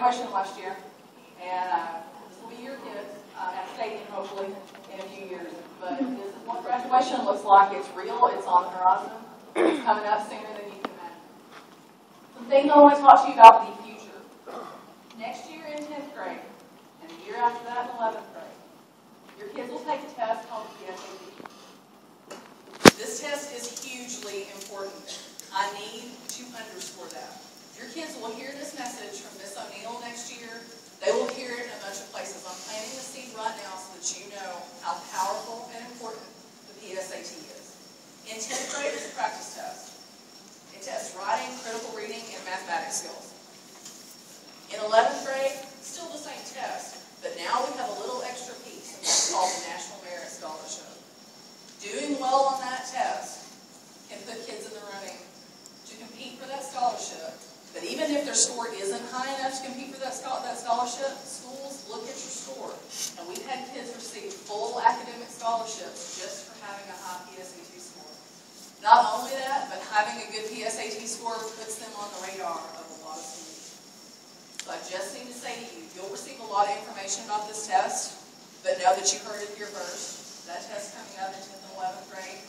graduation last year, and this will be your kids at stadium hopefully in a few years. But this is what graduation looks like. It's real. It's on the horizon. It's coming up sooner than you can imagine. Some things I want to talk to you about the future. Next year in 10th grade, and the year after that in 11th grade, your kids will take a test called the PSAT. This test is hugely important. I need to underscore that. Your kids will hear this message from Miss O'Neill next year. They will hear it in a bunch of places. I'm planting the seed right now so that you know how powerful and important the PSAT is. In 10th grade, it's a practice test. It tests writing, critical reading, and mathematics skills. In 11th grade, still the same test, but now we have a little extra piece, and that's called the National Merit Scholarship. Doing well on that test can put kids in the running to compete for that scholarship. But even if their score isn't high enough to compete for that scholarship, schools look at your score. And we've had kids receive full academic scholarships just for having a high PSAT score. Not only that, but having a good PSAT score puts them on the radar of a lot of schools. So I just need to say to you, you'll receive a lot of information about this test, but know that you heard it here first. That test coming up in 10th and 11th grade,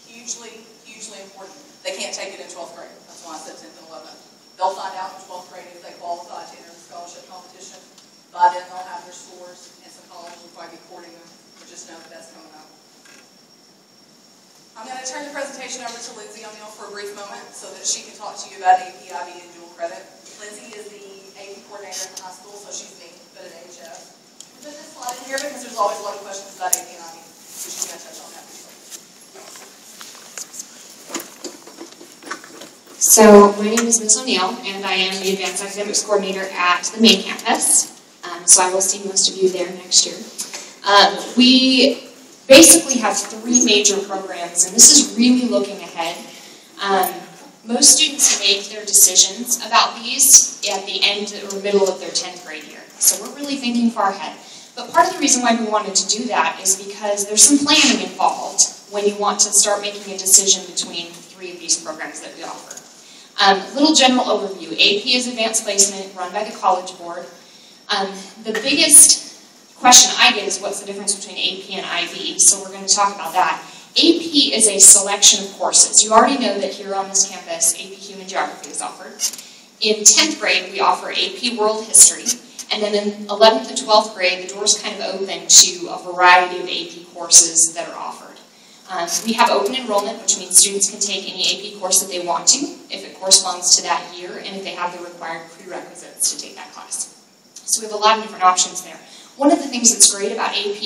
hugely, hugely important. They can't take it in 12th grade. That's why I said 10th and 11th. They'll find out in 12th grade if they qualify to enter the scholarship competition. By then they'll have their scores, and some colleges will probably be courting them, but just know that that's coming up. I'm going to turn the presentation over to Lindsay O'Neill for a brief moment so that she can talk to you about AP, IB, and dual credit. Lindsay is the AP coordinator at the high school, so she's me, but at AHS. I put this slide in here because there's always a lot of questions about AP and IB, so she's going to touch on that briefly. So my name is Ms. O'Neill, and I am the Advanced Academics Coordinator at the main campus. So I will see most of you there next year. We basically have 3 major programs, and this is really looking ahead. Most students make their decisions about these at the end or middle of their 10th grade year. So we're really thinking far ahead. But part of the reason why we wanted to do that is because there's some planning involved when you want to start making a decision between 3 of these programs that we offer. Little general overview. AP is advanced placement run by the College Board. The biggest question I get is what's the difference between AP and IB, so we're going to talk about that. AP is a selection of courses. You already know that here on this campus, AP Human Geography is offered. In 10th grade, we offer AP World History, and then in 11th and 12th grade, the door's kind of open to a variety of AP courses that are offered. We have open enrollment, which means students can take any AP course that they want to, if it corresponds to that year, and if they have the required prerequisites to take that class. So we have a lot of different options there. One of the things that's great about AP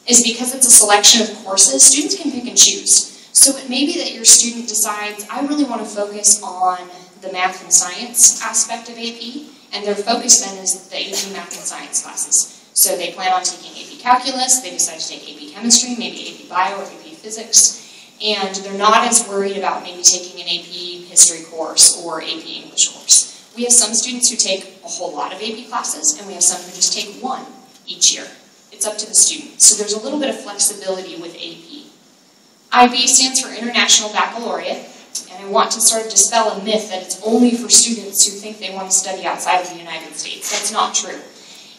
is because it's a selection of courses, students can pick and choose. So it may be that your student decides, I really want to focus on the math and science aspect of AP, and their focus then is the AP math and science classes. So they plan on taking AP Calculus, they decide to take AP Chemistry, maybe AP Bio or AP Physics, and they're not as worried about maybe taking an AP History course or AP English course. We have some students who take a whole lot of AP classes, and we have some who just take 1 each year. It's up to the student. So there's a little bit of flexibility with AP. IB stands for International Baccalaureate, and I want to sort of dispel a myth that it's only for students who think they want to study outside of the United States. That's not true.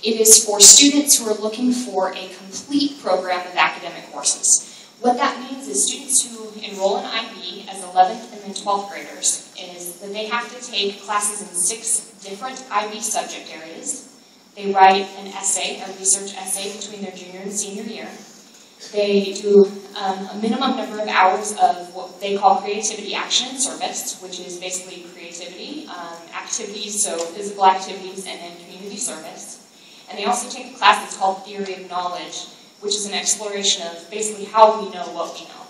It is for students who are looking for a complete program of academic courses. What that means is students who enroll in IB as 11th and then 12th graders is that they have to take classes in 6 different IB subject areas. They write an essay, a research essay between their junior and senior year. They do a minimum number of hours of what they call creativity action and service, which is basically creativity, activities, so physical activities, and then community service. And they also take a class that's called Theory of Knowledge, which is an exploration of basically how we know what we know.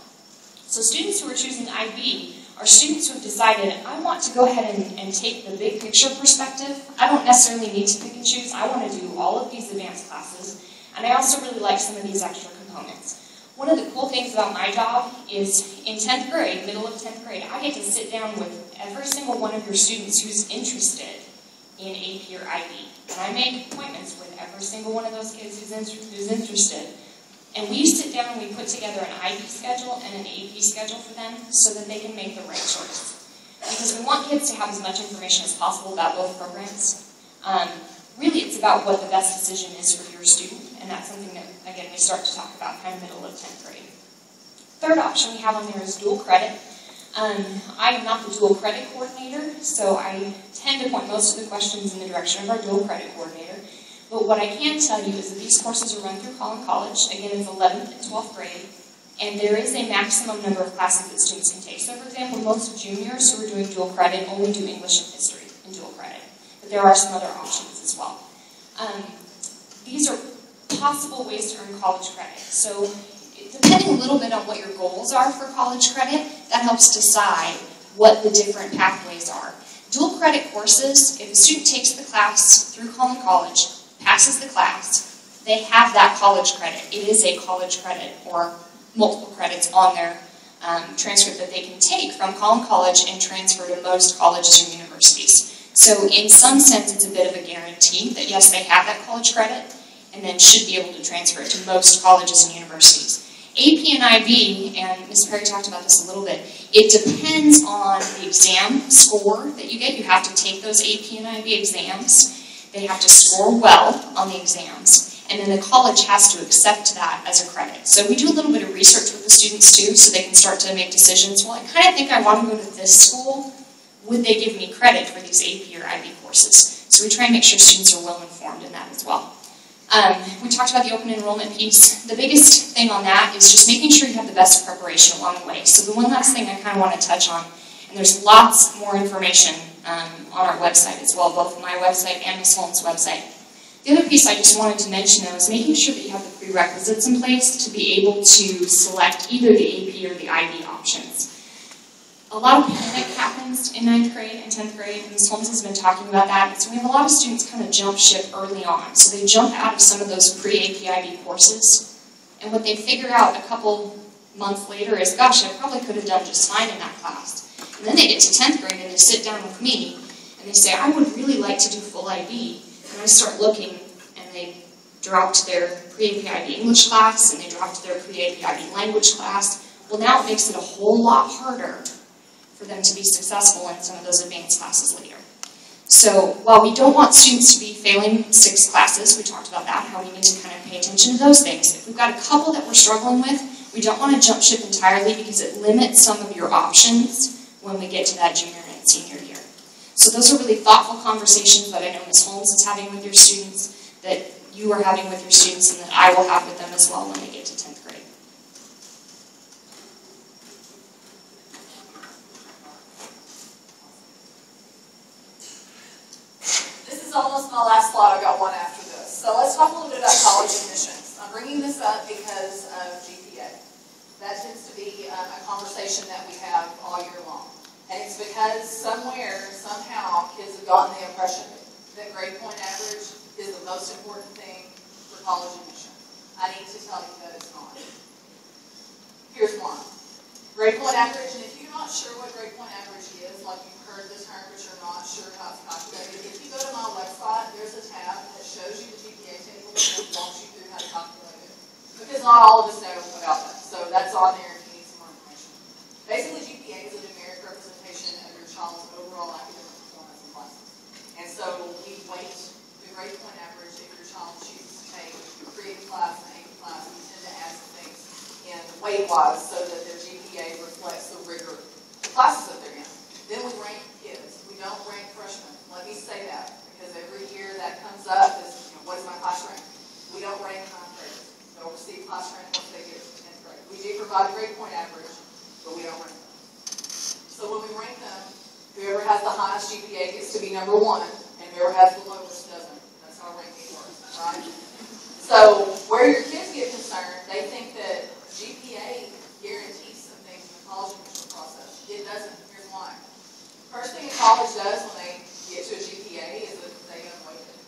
So students who are choosing IB are students who have decided, I want to go ahead and take the big picture perspective. I don't necessarily need to pick and choose. I want to do all of these advanced classes, and I also really like some of these extra components. One of the cool things about my job is in 10th grade, middle of 10th grade, I get to sit down with every single one of your students who's interested in AP or IB. And I make appointments with every single one of those kids who's interested. And we sit down and we put together an IB schedule and an AP schedule for them so that they can make the right choice. Because we want kids to have as much information as possible about both programs. really it's about what the best decision is for your student, and that's something that, again, we start to talk about kind of middle of 10th grade. Third option we have on there is dual credit. I am not the dual credit coordinator, so I tend to point most of the questions in the direction of our dual credit coordinator. But what I can tell you is that these courses are run through Collin College. Again, it's 11th and 12th grade, and there is a maximum number of classes that students can take. So, for example, most juniors who are doing dual credit only do English and history in dual credit, but there are some other options as well. These are possible ways to earn college credit. So, depending a little bit on what your goals are for college credit, that helps decide what the different pathways are. Dual credit courses, if a student takes the class through Collin College, passes the class, they have that college credit. It is a college credit or multiple credits on their transcript that they can take from Collin College and transfer to most colleges or universities. So in some sense, it's a bit of a guarantee that yes, they have that college credit and then should be able to transfer it to most colleges and universities. AP and IB, and Ms. Perry talked about this a little bit, it depends on the exam score that you get. You have to take those AP and IB exams. They have to score well on the exams, and then the college has to accept that as a credit. So we do a little bit of research with the students too, so they can start to make decisions. Well, I kind of think I want to go to this school. Would they give me credit for these AP or IB courses? So we try and make sure students are well informed in that as well. We talked about the open enrollment piece. The biggest thing on that is just making sure you have the best preparation along the way. So the one last thing I kind of want to touch on, and there's lots more information on our website as well, both my website and Ms. Holmes' website. The other piece I just wanted to mention, though, is making sure that you have the prerequisites in place to be able to select either the AP or the IB options. A lot of panic happens in 9th grade and 10th grade, and Ms. Holmes has been talking about that. So we have a lot of students kind of jump ship early on. So they jump out of some of those pre-AP IB courses, and what they figure out a couple months later is, gosh, I probably could have done just fine in that class. And then they get to 10th grade and they sit down with me, and they say, I would really like to do full IB. And I start looking, and they dropped their pre-AP IB English class, and they dropped their pre-AP IB language class. Well, now it makes it a whole lot harder for them to be successful in some of those advanced classes later. So while we don't want students to be failing 6 classes, we talked about that, how we need to kind of pay attention to those things. If we've got a couple that we're struggling with, we don't want to jump ship entirely because it limits some of your options when we get to that junior and senior year. So those are really thoughtful conversations that I know Ms. Holmes is having with your students, that you are having with your students, and that I will have with them as well when they get to 10th grade. This is almost my last slide. I've got one after this. So let's talk a little bit about college admissions. I'm bringing this up because of GPA. That tends to be a conversation that we have all year long. And it's because somewhere, somehow, kids have gotten the impression that grade point average is the most important thing for college admission. I need to tell you that it's not. Here's why. Grade point average, and if you're not sure what grade point average is, like you've heard the term but you're not sure how it's calculated, if you go to my website, there's a tab that shows you the GPA table and walks you through how to calculate it. Because not all of us know about that. So that's on there if you need some more information. Basically, GPA is a numeric representation of your child's overall academic performance in classes. And so we weight the grade point average if your child chooses to take a pre-AP class and AP class. We tend to add some things in weight-wise so that their GPA reflects the rigor of the classes that they're in. Then we rank kids. We don't rank freshmen. Let me say that, because every year that comes up is, what is my class rank? We don't rank 9th graders. They'll receive class rank once they get to 10th grade. We do provide a grade point average, but we don't rank them. So when we rank them, whoever has the highest GPA gets to be number 1, and whoever has the lowest doesn't. That's how ranking works, right? So where your kids get concerned, they think that GPA guarantees some things in the college admission process. It doesn't. Here's why. First thing a college does when they get to a GPA is that they unweight it.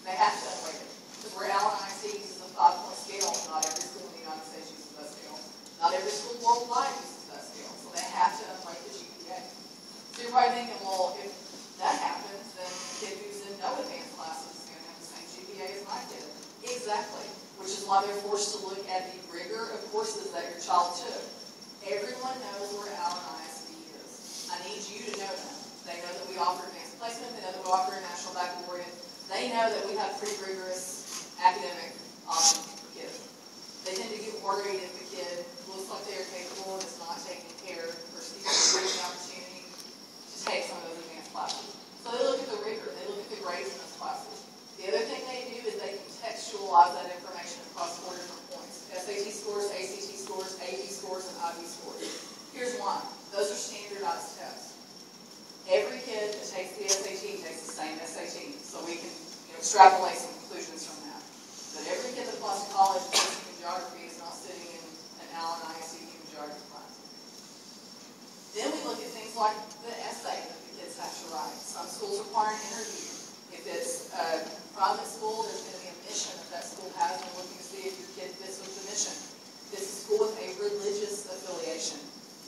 They have to unweight it. Because where Allen ISD uses a 5-point scale, not every school in the United States uses that scale. Not every school worldwide uses that scale. So they have to unweight the GPA. So you're probably thinking, well, if that happens, then the kid who's in no advanced classes is going to have the same GPA as my kid. Exactly. Which is why they're forced to look at the rigor of courses that your child took. Everyone knows where Allen ISD is. I need you to know that. They know that we offer advanced standardized test. Every kid that takes the SAT takes the same SAT, so we can extrapolate some conclusions from that. But every kid that applies to college and takes human geography is not sitting in an Allen ISD human geography class. Then we look at things like the essay that the kids have to write. Some schools require an interview. If it's a private school, there's going to be a mission that school has, and we're looking to see if your kid fits with the mission. This is a school with a religious affiliation.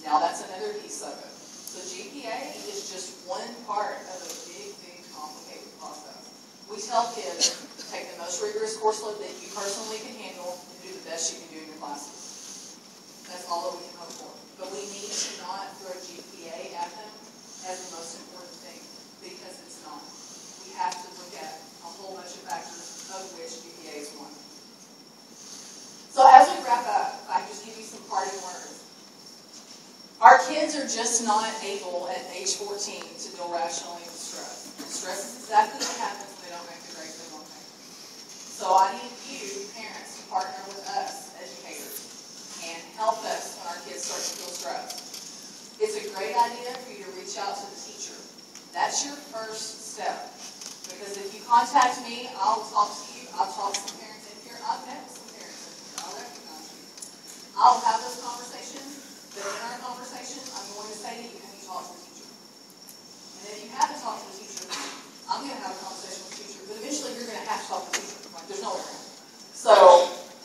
Now that's another piece of it. So GPA is just one part of a big, big, complicated process. We tell kids, take the most rigorous course load that you personally can handle and do the best you can do in your classes. That's all that we can hope for. But we need to not throw GPA at them as the most important thing, because it's not. We have to look at a whole bunch of factors, of which GPA is one. So as we wrap up, I just give you some parting words. Our kids are just not able at age 14 to deal rationally with stress. Stress is exactly what happens when they don't make the grades they want to make. So I need you, parents, to partner with us, educators, and help us when our kids start to feel stressed. It's a great idea for you to reach out to the teacher. That's your first step. Because if you contact me, I'll talk to you. I'll talk to some parents in here. I've met some parents in here. I'll recognize you. I'll have those conversations. But in our conversation, I'm going to say to you, have you talked to the teacher? And if you haven't talked to the teacher, I'm going to have a conversation with the teacher. But eventually, you're going to have to talk to the teacher. Like, there's no way around. So,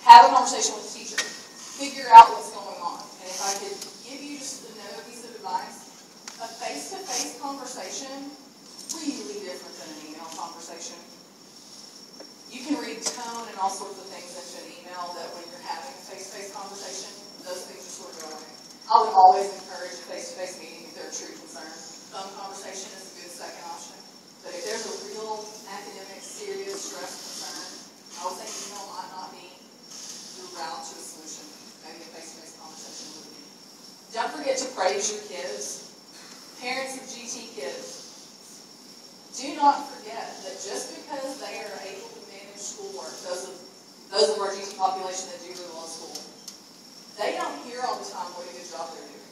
have a conversation with the teacher. Figure out what's going on. And if I could give you just another piece of advice, a face-to-face conversation, really different than an email conversation. You can read tone and all sorts of things into an email that when you're having a face-to-face conversation, those things just sort of go away. I would always encourage a face-to-face meeting if they're a true concern. Phone conversation is a good second option. But if there's a real academic, serious stress concern, I would say email might not be the route to a solution. Maybe a face-to-face conversation would be. Don't forget to praise your kids. Parents of GT kids, do not forget that just because they are able to manage schoolwork, those of our GT population that do really well in school, they don't hear all the time what a good job they're doing.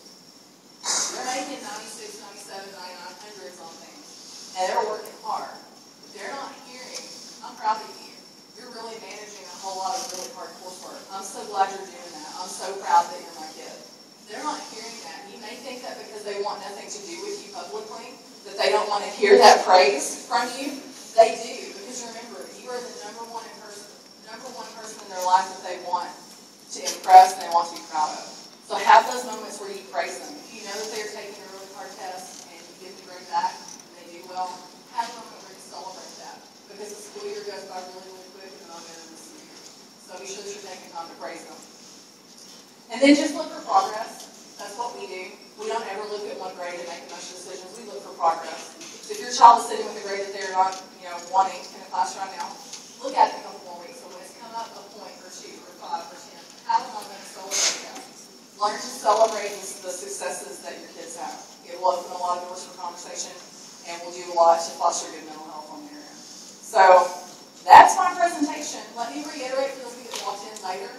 They're making 96, 97, 9900s on things, and they're working hard. But they're not hearing, I'm proud of you. You're really managing a whole lot of really hard coursework. I'm so glad you're doing that. I'm so proud that you're my kid. They're not hearing that. You may think that because they want nothing to do with you publicly, that they don't want to hear that praise from you. They do, because remember, you are the number one person in their life that they want to impress and they want to be proud of. So have those moments where you praise them. If you know that they're taking a really hard test and you give the grade back and they do well, have a moment where you celebrate that. Because the school year goes by really, really quick and they'll get in the school year. So be sure that you're taking time to praise them. And then just look for progress. That's what we do. We don't ever look at one grade and make a bunch of decisions. We look for progress. So if your child is sitting with a grade that they're not, wanting in a class right now, look at it in a couple more weeks. So when it's come up a point or 2 or 5 or 10, have a moment to celebrate that. Learn to celebrate the successes that your kids have. It will open a lot of doors for conversation and will do a lot to foster good mental health on their end. So that's my presentation. Let me reiterate for those of you that walked in later.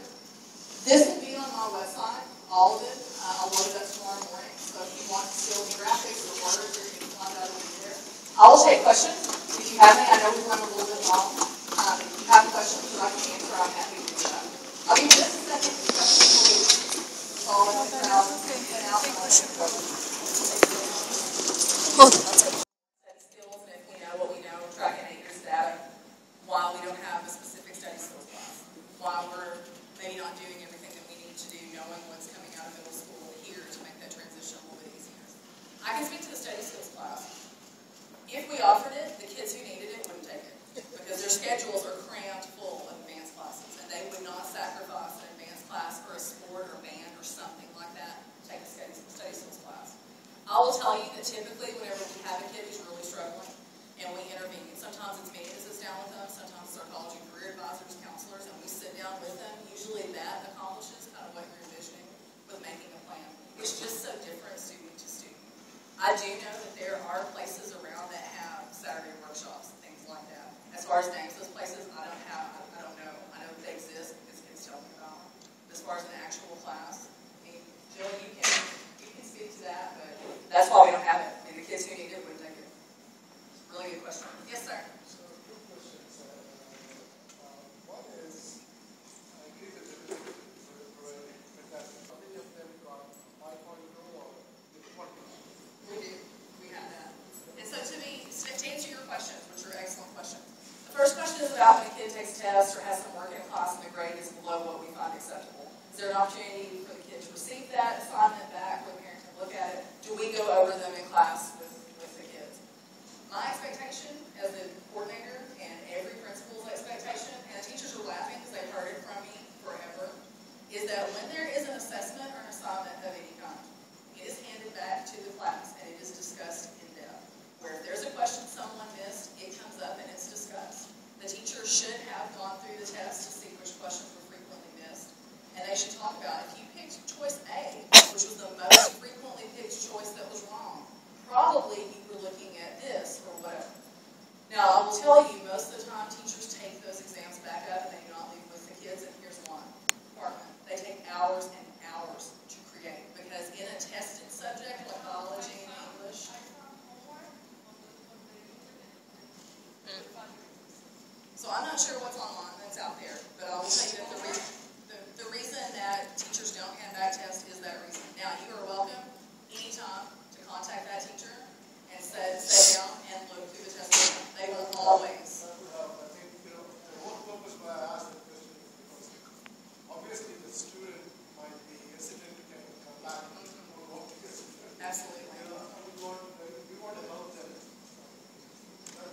This will be on my website, all of it. I'll load it up tomorrow morning. So if you want to see any graphics or words or anything like that, it'll be there. I will take questions. If you have any, I know we've run a little bit long. If you have questions that I can answer, I'm happy to do that. I'll give you just a second to questions for me. So I'll let you out and out. Skills, and if we know what we know, tracking acres data, while we don't have a specific study skills class, while we're maybe not doing everything that we need to do, knowing what's coming out of middle school here to make that transition a little bit easier. I can speak to the study skills class. If we offered it, the kids who needed it wouldn't take it because their schedules are crammed full of advanced classes, and they would not sacrifice an advanced class for a sport or band or something like that to take a study skills class. I will tell you that typically whenever we have a kid who's really struggling and we intervene, sometimes it's me that sits down with them, sometimes it's our college and career advisors, counselors, and we sit down with them. Usually that accomplishes kind of what you're envisioning with making a plan. It's just so different student to student. I do know that there are places around that have Saturday workshops and things like that. As far as names, those places I don't know. I know that they exist because kids tell me about them. As far as an actual class, I mean, Jill, you can speak to that, but That's why we don't have it. And the kids who need it would take it. Really good question. Yes, sir. So, two questions. One is, I agree with the fantastic. How many of them got 5.0 or 1? We do. We have that. And so to answer your questions, which are excellent questions. The first question is about when a kid takes tests or has some work in a class and the grade is below what we find acceptable. Is there an opportunity for the kid to receive that assignment back where the parent can look at it? Do we go over them in class with the kids? My expectation as the coordinator and every principal's expectation, and the teachers are laughing because they've heard it from me forever, is that when there is an assessment or an assignment of any kind, it is handed back to the class and it is discussed in depth. Where if there's a question someone missed, it comes up and it's discussed. The teacher should have gone through the test to see which questions were frequently missed. And they should talk about, if you picked choice A, which was the most frequently picked choice that was wrong, probably you were looking at this or whatever. Now, I will tell you, most of the time teachers take those exams back up and they do not leave with the kids, and here's one. Department. They take hours and hours to create, because in a tested subject like biology and English, so I'm not sure what's online that's out there, but I will tell you that the reason that teachers don't hand back tests is that reason. Now, you are welcome anytime to contact that teacher and sit down and look through the test. They will always. I think, the whole purpose why I asked that question is because obviously the student might be hesitant to come back or want to get it. Absolutely. We want to help them.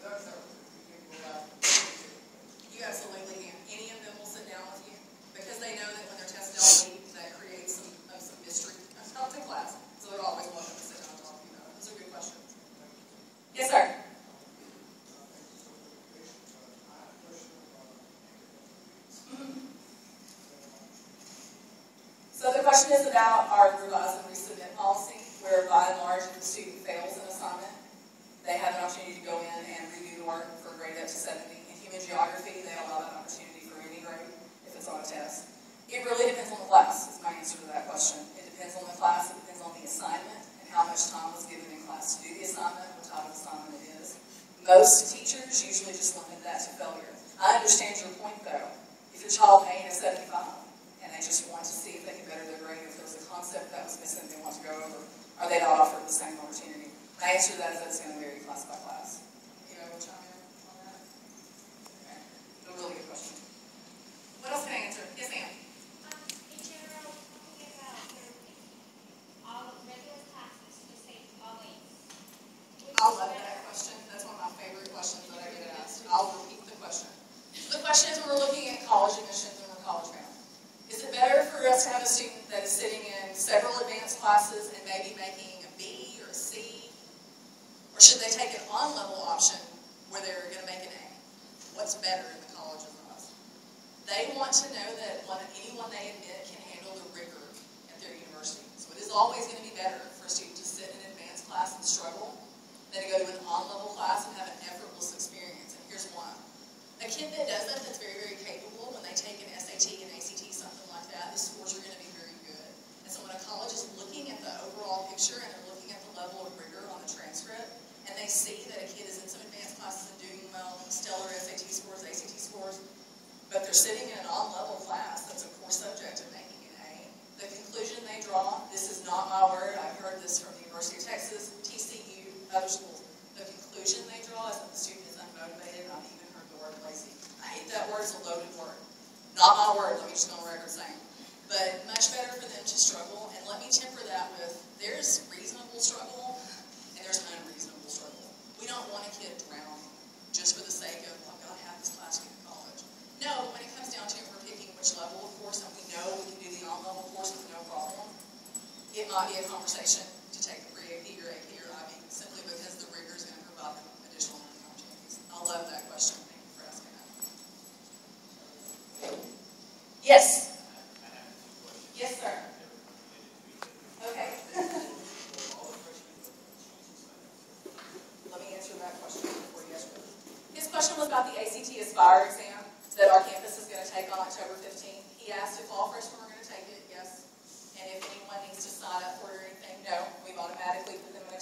That's how we can go back. You absolutely can. Any of them will sit down with you because they know that when their tests don't leave, that creates some mystery about the class. So they're always welcome to sit down and talk to you about it. Those are good questions. Yes, sir. So the question is about our revise and resubmit policy, where by and large, if the student fails an assignment, they have an opportunity to go in and redo the work for a grade up to 70. In human geography, they allow that opportunity for any grade if it's on a test. It really depends on the class, is my answer to that question. It depends on the class, it depends on the assignment, and how much time was given in class to do the assignment, what type of assignment it is. Most teachers usually just limit that to failure. I understand your point, though. If your child made a 75, and they just want to see if they can better their grade, if there's a concept that was missing they want to go over, are they not offered the same opportunity? My answer to that is that it's going to vary class by class. You know, chime in on that? Okay. A really good question. What else can I answer? Yes, ma'am. In general, talking about all regular classes, you say always. I love that question. That's one of my favorite questions that I get asked. I'll repeat the question. So the question is, when we're looking at college admissions and we're college bound, is it better for us to have a student that is sitting in several advanced classes and maybe making a B or a C? Or should they take an on-level option where they're going to make an A? What's better in the college of us? They want to know that anyone they admit can handle the rigor at their university. So it is always going to be better for a student to sit in an advanced class and struggle than to go to an on-level class and have an effortless experience. And here's why. A kid that does that, that's very, very capable, when they take an SAT and ACT, something like that, the scores are going to be very good. And so when a college is looking at the overall picture and they're looking at the level of rigor on the transcript, and they see that a kid is in some advanced classes and doing well, stellar SAT scores, ACT scores, but they're sitting in an on-level class that's a core subject of making an A, the conclusion they draw, this is not my word, I've heard this from the University of Texas, TCU, other schools, the conclusion they draw is that the student is unmotivated, and I've even heard the word lazy. I hate that word, it's a loaded word. Not my word, let me just go on record saying. But much better for them to struggle, and let me temper that with, there's reasonable struggle, and there's unreasonable struggle. We don't want a kid drowning just for the sake of, well, I've got to have this class to get to college. No, when it comes down to it, we're picking which level of course, and we know we can do the on-level course with no problem. It might be a conversation to take a pre-AP or AP or IB, simply because the rigor is going to provide them additional learning opportunities. I love that question. Thank you for asking that. Yes? Yes, sir. Okay. Let me answer that question before you ask it. His question was about the ACT Aspire exam that our campus is going to take on October 15th. He asked if all freshmen were going to take it. Yes. And if anyone needs to sign up for it or anything, no. We've automatically put them in a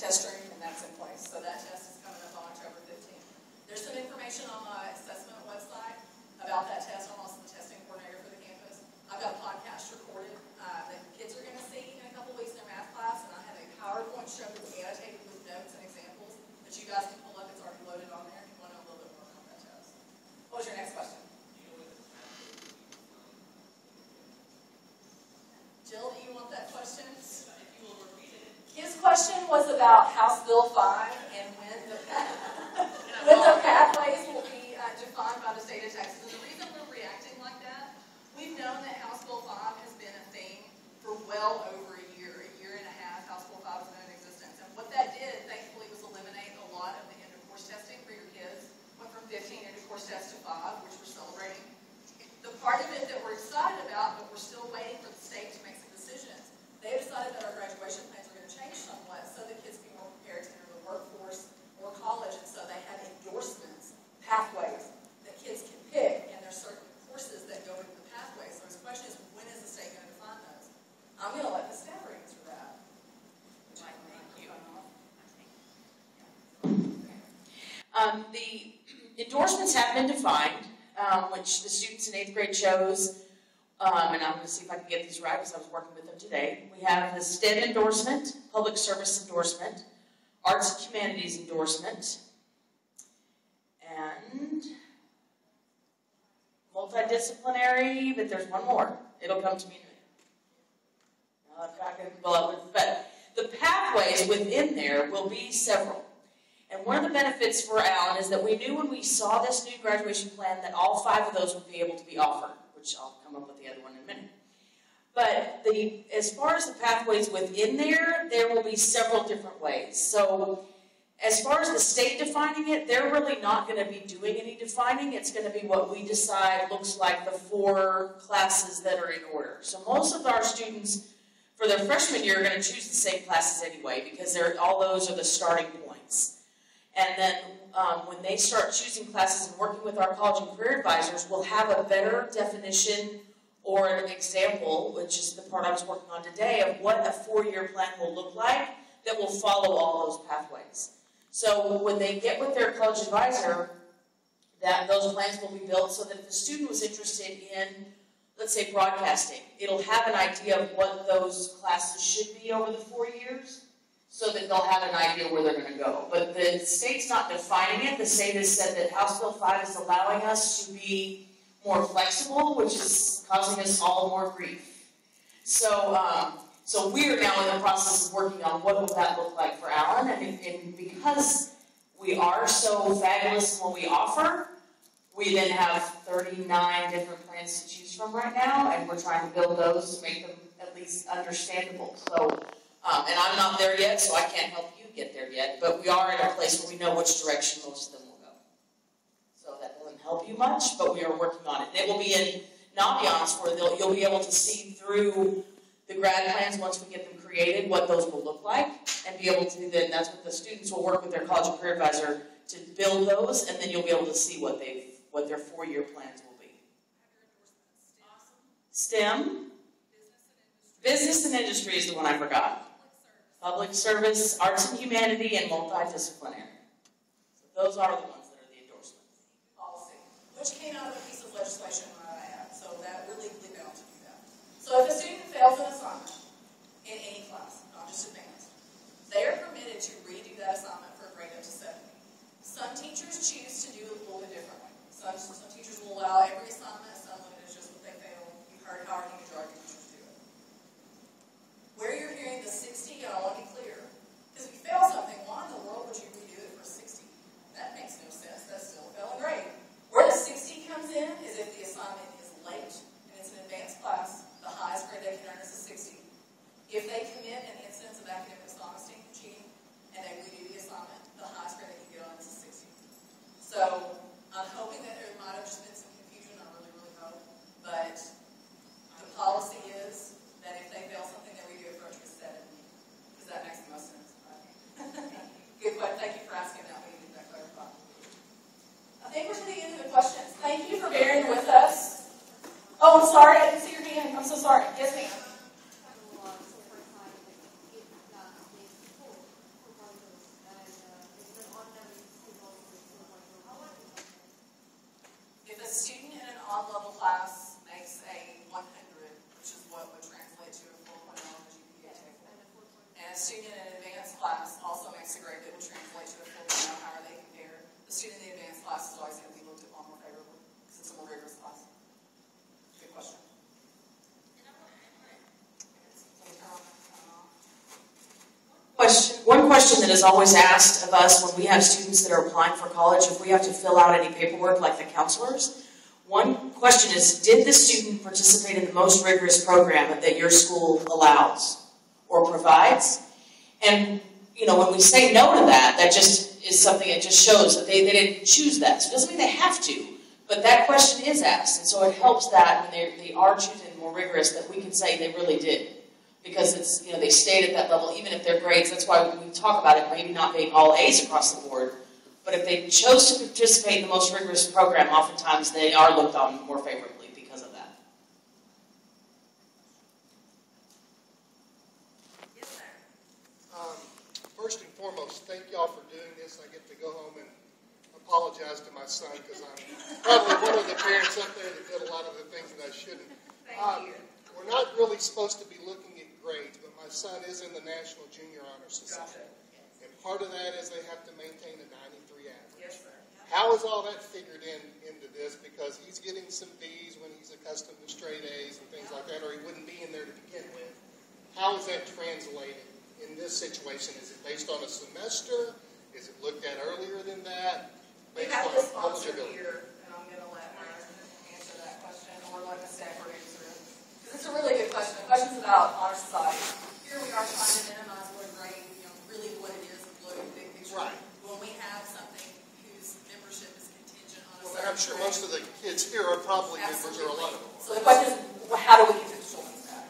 question was about House Bill 5 and when the pathways will be defined by the state of Texas. And the reason we're reacting like that, we've known that House Bill 5 has been a thing for well over a year and a half. House Bill 5 has been in existence. And what that did, thankfully, was eliminate a lot of the end-of-course testing for your kids. Went from 15 end-of-course tests to 5, which we're celebrating. The part of it that we're excited about, but we're still waiting for the state to make some decisions, they decided that our graduation plans are going to change somewhat so that kids can be more prepared to enter the workforce or college, and so they have endorsements, pathways that kids can pick, and there's certain courses that go into the pathway. So his question is, when is the state going to define those? I'm going to let the staff answer that. Thank you. The endorsements have been defined, which the students in 8th grade chose, and I'm going to see if I can get these right because I was working with them today. We have the STEM endorsement, public service endorsement, arts and humanities endorsement, and multidisciplinary, but there's one more. It'll come to me in a minute. No, I'm not going to go out with, but the pathways within there will be several. And one of the benefits for Allen is that we knew when we saw this new graduation plan that all 5 of those would be able to be offered, which I'll come up with the other one in a minute. But as far as the pathways within there, there will be several different ways. So as far as the state defining it, they're really not going to be doing any defining. It's going to be what we decide looks like the 4 classes that are in order. So most of our students for their freshman year are going to choose the same classes anyway because all those are the starting points. And then when they start choosing classes and working with our college and career advisors, we'll have a better definition or an example, which is the part I was working on today, of what a 4-year plan will look like that will follow all those pathways. So when they get with their college advisor, that those plans will be built so that if the student was interested in, let's say, broadcasting, it'll have an idea of what those classes should be over the 4 years, so that they'll have an idea where they're going to go. But the state's not defining it. The state has said that House Bill 5 is allowing us to be more flexible, which is causing us all more grief. So we're now in the process of working on what will that look like for Allen. And because we are so fabulous in what we offer, we then have 39 different plans to choose from right now, and we're trying to build those to make them at least understandable. So. And I'm not there yet, so I can't help you get there yet, but we are in a place where we know which direction most of them will go. So that doesn't help you much, but we are working on it. And it will be in ambiance where you'll be able to see through the grad plans once we get them created, what those will look like, and be able to then, that's what the students will work with their college and career advisor to build those, and then you'll be able to see what their 4-year plans will be. STEM. Business and industry is the one I forgot. Public service, arts and humanity, and multidisciplinary. So those are the ones that are the endorsements. Policy, which came out of a piece of legislation I have, so that we're legally bound to do that. So if a student fails an assignment in any class, not just advanced, they are permitted to redo that assignment for a grade up to 70. Some teachers choose to do it a little bit differently. Some teachers will allow every assignment, some limit is just what they fail. You've heard how our majority teachers do it. Where you're hearing the 60, I want to be clear. Because if you fail something, why in the world would you redo it for 60? That makes no sense. That's still a failing grade. Where the 60 comes in is if the assignment is late and it's an advanced class, the highest grade they can earn is a 60. If they commit an instance of academic dishonesty, cheating, and they redo the assignment, the highest grade they can get on is a 60. So I'm hoping that there might have just been some confusion. I really, really hope. But the policy is that if they fail something, they redo it for a 70. Because that makes the most sense, right? Good question. Thank you for asking that. We need that clarified. I think we're to the end of the questions. Thank you for bearing with us. Oh, I'm sorry. I didn't see your hand. I'm so sorry. Yes, ma'am. If a student in an odd-level class makes a 100, which is what would translate to a 4.0 on the GPA table, and a student in an advanced class also makes a grade that would translate to a 4.0, how are they compared? The student in the advanced class is always going to be looked upon more favorably because it's a more rigorous class. Good question. Question. One question that is always asked of us when we have students that are applying for college, if we have to fill out any paperwork like the counselors, one question is, did the student participate in the most rigorous program that your school allows or provides? And, you know, when we say no to that, that just is something that just shows that they didn't choose that. So it doesn't mean they have to, but that question is asked. And so it helps that when they are choosing more rigorous, that we can say they really did. Because it's, you know, they stayed at that level, even if their grades, that's why when we talk about it, maybe not being all A's across the board, but if they chose to participate in the most rigorous program, oftentimes they are looked on more favorably because of that. Yes, sir. First and foremost, thank y'all for doing this. I get to go home and apologize to my son because I'm probably one of the parents up there that did a lot of the things that I shouldn't. Thank you. We're not really supposed to be looking at grades, but my son is in the National Junior Honor Society. And part of that is they have to maintain a 93 average. Yes, sir. How is all that figured into this? Because he's getting some B's when he's accustomed to straight A's and things like that, or he wouldn't be in there to begin with. How is that translated in this situation? Is it based on a semester? Is it looked at earlier than that? We Based have on the sponsor eligibility? here, and I'm going to let her answer that question, or let Ms. Stafford answer it. Because it's a really good question. The question's about honor society. Here we are trying to minimize what a grade, you know, really what it is, look at the big picture. Right. When we have something whose membership is contingent on a Well, certain I'm sure grade. most of the kids here are probably members, or a lot of them. So the question is, well, how do we contextualize that?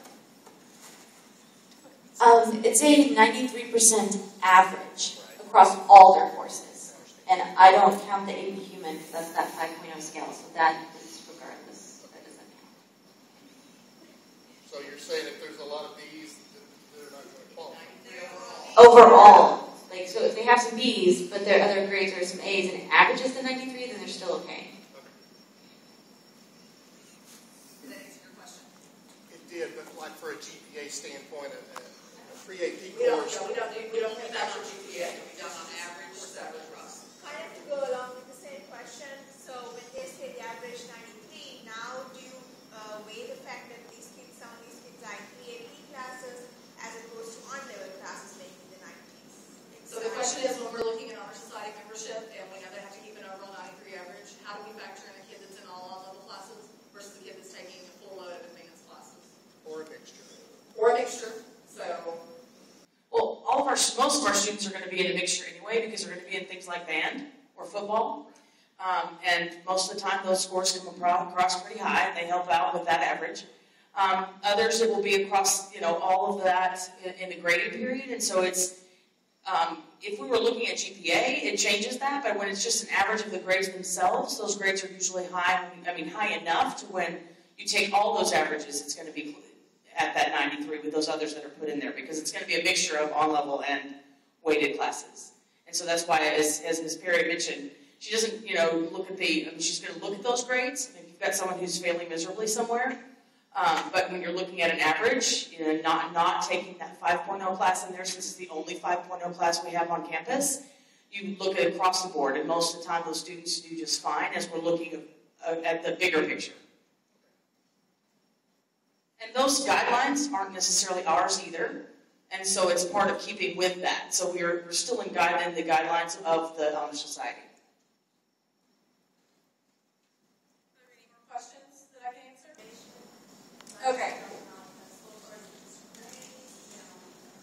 It's a 93% average across all their courses. And I don't count the AP Human because that's that 5.0 scale, so that is regardless. That doesn't count. So you're saying if there's a lot of B's, they're not going to qualify? Overall, like, so if they have some B's, but their other grades are some A's, and it averages to 93, then they're still okay. Did that answer your question? It did, but like for a GPA standpoint, a free AP We don't course. factor GPA. We don't on average or average Ross. Kind of to go along with the same question, so when they say the average 93, now do you weigh the fact that some of these kids are in AP classes as opposed to on-level classes making the 90s? So the question is, when we're looking at honor society membership, and we know they have to keep an overall 93 average, how do we factor in a kid that's in all on-level classes versus a kid that's taking a full load of advanced classes? Or a mixture. Or a mixture. So, Well, most of our students are going to be in a mixture anyway because they're going to be in things like band or football. And most of the time those scores come across pretty high and they help out with that average. Others, it will be across, you know, all of that in the grading period. And so it's, if we were looking at GPA, it changes that. But when it's just an average of the grades themselves, those grades are usually high enough to when you take all those averages, it's going to be at that 93 with those others that are put in there because it's going to be a mixture of on-level and weighted classes. And so that's why, as Ms. Perry mentioned, she doesn't, you know, look at she's going to look at those grades. And if you've got someone who's failing miserably somewhere, but when you're looking at an average, you know, not taking that 5.0 class in there, since it's the only 5.0 class we have on campus, you look at across the board, and most of the time those students do just fine as we're looking at the bigger picture. And those guidelines aren't necessarily ours either, and so it's part of keeping with that. So we're still in the guidelines of the Honor Society. are there any more questions that I can answer? Okay.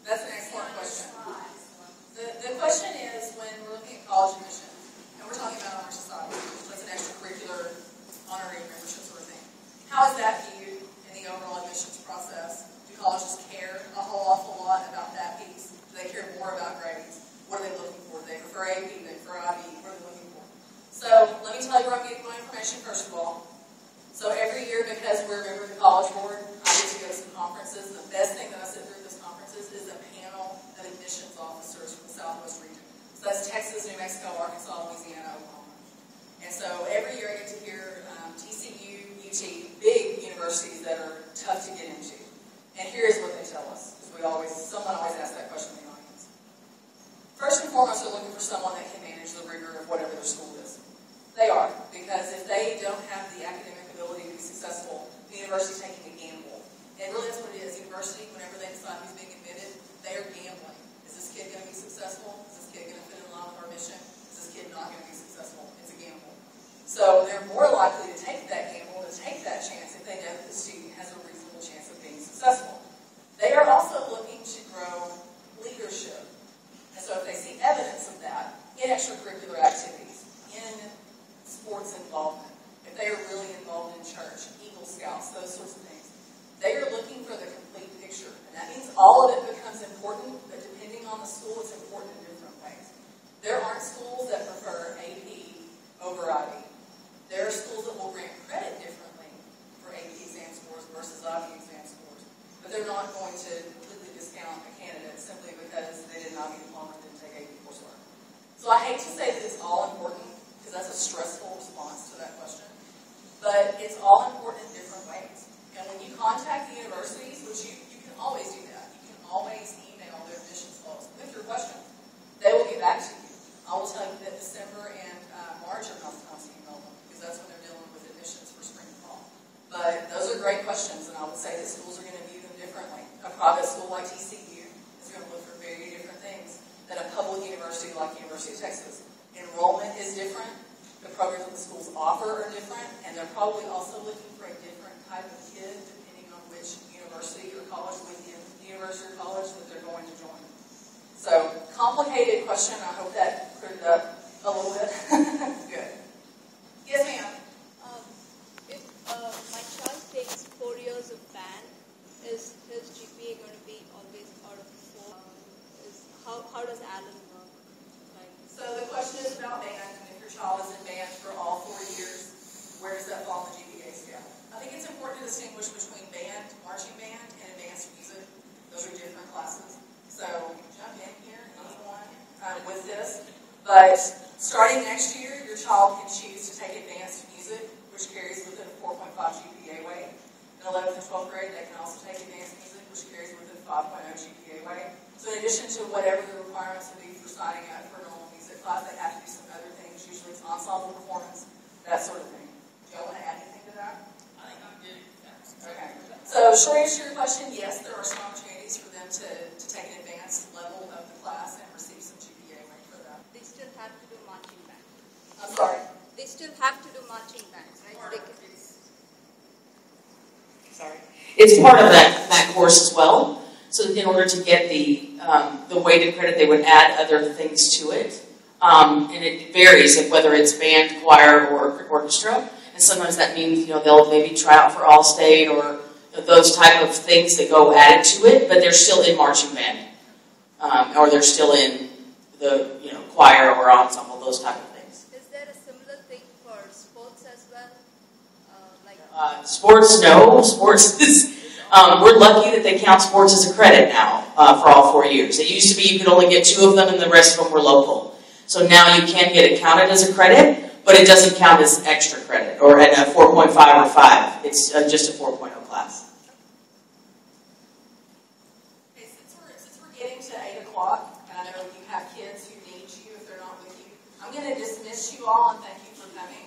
That's an excellent question. The question is, when we're looking at college admissions, and we're talking about honor society, that's an extracurricular honorary membership sort of thing. How is that viewed in the overall admissions process? Do colleges care a whole awful lot about that piece? Do they care more about grades? What are they looking for? Do they prefer AP? Do they prefer IB? What are they looking for? So let me tell you where I'm getting my information first of all. So every year, because we're a member of the College Board, I get to go to some conferences. The best thing that I sit through at those conferences is a panel of admissions officers from the Southwest region. So that's Texas, New Mexico, Arkansas, Louisiana, Oklahoma. And so every year I get to hear TCU, UT, big universities that are tough to get into. And here's what they tell us. Someone always asks that question in the audience. First and foremost, they're looking for someone that can manage the rigor of whatever their school is. They are, because if they don't have the academic ability to be successful, the university's taking a gamble. And really that's what it is. University, whenever they decide who's being admitted, they are gambling. Is this kid going to be successful? extracurricular activities, in sports involvement, if they are really involved in church, Eagle Scouts, those sorts of things, they are looking for the complete picture. And that means all of it becomes important, but depending on the school, it's important in different ways. There aren't schools that prefer AP over IB. There are schools that will grant credit differently for AP exam scores versus IB exam scores. But they're not going to completely discount a candidate simply because they did an IB diploma and didn't take AP coursework. So I hate to say that it's all important, because that's a stressful response to that question. But it's all important in different ways. And when you contact the universities, which you can always do that, you can always email their admissions folks with your question. They will get back to you. I will tell you that December and March are not the times to email them, because that's when they're dealing with admissions for spring and fall. But those are great questions, and I would say that schools are going to view them differently. A private school like TCU is going to look for very different things than a public university like University of Texas. Enrollment is different. The programs that the schools offer are different, and they're probably also looking for a different type of kid depending on which university or college within the university or college that they're going to join. So, complicated question. I hope that cleared it up a little bit. Good. Yes, ma'am. If my child takes 4 years of band, is his GPA going to be always out of 4? How does Allen work? So the question is about band, and if your child is in band for all 4 years, where does that fall on the GPA scale? I think it's important to distinguish between band, marching band, and advanced music. Those are different classes. So jump in here, anyone with this. But starting next year, your child can choose to take advanced music, which carries with it a 4.5 GPA weight. In 11th and 12th grade, they can also take advanced music, which carries with it a 5.0 GPA weight. So in addition to whatever the requirements would be for signing up for a normal music class, they have to do some other things. Usually it's ensemble performance, that sort of thing. Do y'all want to add anything to that? I think I'm good. Okay. So short answer to your question, yes, there are some opportunities for them to take an advanced level of the class and receive some GPA weight for that. They still have to do marching band. I'm sorry? They still have to do marching bands, right? Sorry. It's part of that course as well. So in order to get the weighted credit, they would add other things to it. And it varies of whether it's band, choir, or orchestra. And sometimes that means, they'll maybe try out for All-State or those type of things that go added to it, but they're still in marching band. Or they're still in the, choir or ensemble, those type of things. Is there a similar thing for sports as well? Sports, no. Sports is... we're lucky that they count sports as a credit now for all 4 years. It used to be you could only get 2 of them and the rest of them were local. So now you can get it counted as a credit, but it doesn't count as extra credit or at a 4.5 or 5. It's just a 4.0 class. Okay, since we're getting to 8 o'clock, and I know you have kids who need you if they're not with you, I'm going to dismiss you all and thank you for coming.